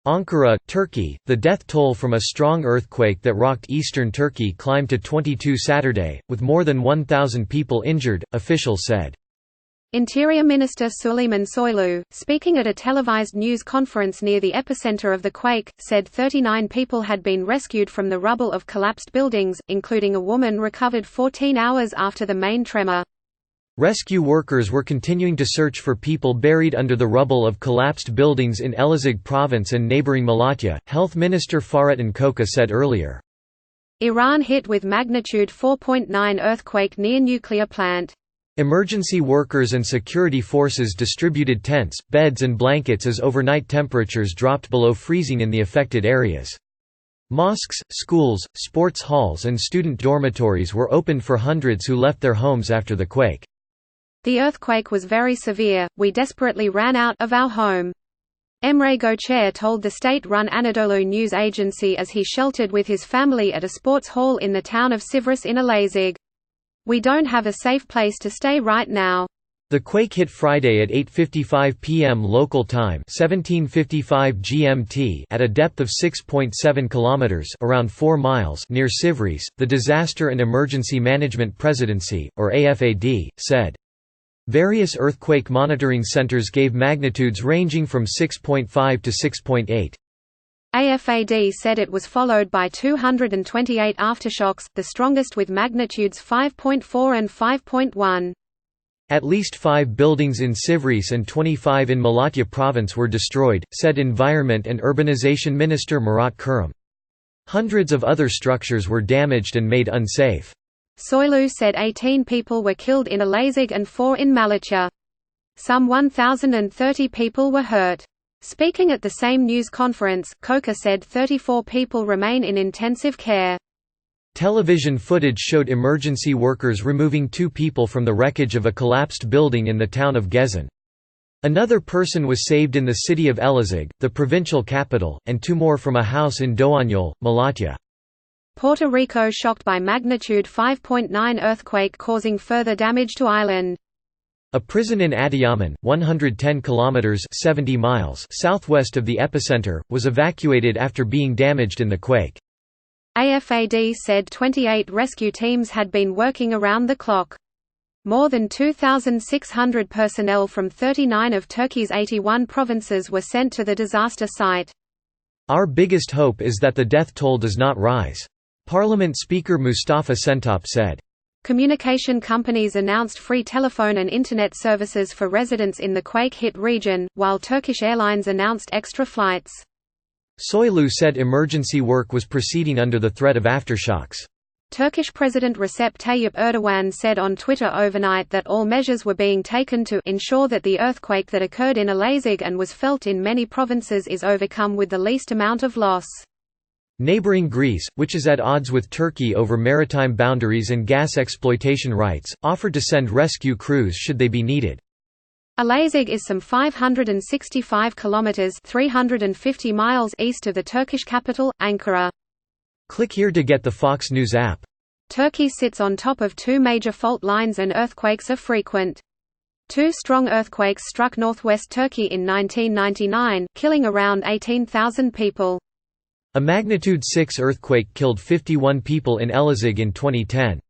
Ankara, Turkey. The death toll from a strong earthquake that rocked eastern Turkey climbed to 22 Saturday, with more than 1,000 people injured, officials said. Interior Minister Süleyman Soylu, speaking at a televised news conference near the epicenter of the quake, said 39 people had been rescued from the rubble of collapsed buildings, including a woman recovered 14 hours after the main tremor. Rescue workers were continuing to search for people buried under the rubble of collapsed buildings in Elazig province and neighboring Malatya, Health Minister Fahrettin Koca said earlier. Iran hit with magnitude 4.9 earthquake near nuclear plant. Emergency workers and security forces distributed tents, beds and blankets as overnight temperatures dropped below freezing in the affected areas. Mosques, schools, sports halls and student dormitories were opened for hundreds who left their homes after the quake. The earthquake was very severe, we desperately ran out of our home. Emre Göçer told the state-run Anadolu news agency as he sheltered with his family at a sports hall in the town of Sivris in Elazig. We don't have a safe place to stay right now. The quake hit Friday at 8:55 p.m. local time, 17:55 GMT, at a depth of 6.7 kilometers, around 4 miles, near Sivris. The Disaster and Emergency Management Presidency, or AFAD, said. Various earthquake monitoring centers gave magnitudes ranging from 6.5 to 6.8. AFAD said it was followed by 228 aftershocks, the strongest with magnitudes 5.4 and 5.1. At least 5 buildings in Sivris and 25 in Malatya province were destroyed, said Environment and Urbanization Minister Murat Kurum. Hundreds of other structures were damaged and made unsafe. Soylu said 18 people were killed in Elazig and 4 in Malatya. Some 1,030 people were hurt. Speaking at the same news conference, Koca said 34 people remain in intensive care. Television footage showed emergency workers removing 2 people from the wreckage of a collapsed building in the town of Gezin. Another person was saved in the city of Elazig, the provincial capital, and 2 more from a house in Doanyol, Malatya. Puerto Rico shocked by magnitude 5.9 earthquake causing further damage to island. A prison in Adiyaman, 110 kilometers (70 miles) southwest of the epicenter, was evacuated after being damaged in the quake. AFAD said 28 rescue teams had been working around the clock. More than 2,600 personnel from 39 of Turkey's 81 provinces were sent to the disaster site. Our biggest hope is that the death toll does not rise. Parliament Speaker Mustafa Sentop said. Communication companies announced free telephone and internet services for residents in the quake-hit region, while Turkish Airlines announced extra flights. Soylu said emergency work was proceeding under the threat of aftershocks. Turkish President Recep Tayyip Erdogan said on Twitter overnight that all measures were being taken to ensure that the earthquake that occurred in Elazig and was felt in many provinces is overcome with the least amount of loss. Neighboring Greece, which is at odds with Turkey over maritime boundaries and gas exploitation rights, offered to send rescue crews should they be needed. Elazig is some 565 kilometers (350 miles) east of the Turkish capital, Ankara. Click here to get the Fox News app. Turkey sits on top of 2 major fault lines and earthquakes are frequent. 2 strong earthquakes struck northwest Turkey in 1999, killing around 18,000 people. A magnitude 6 earthquake killed 51 people in Elazig in 2010.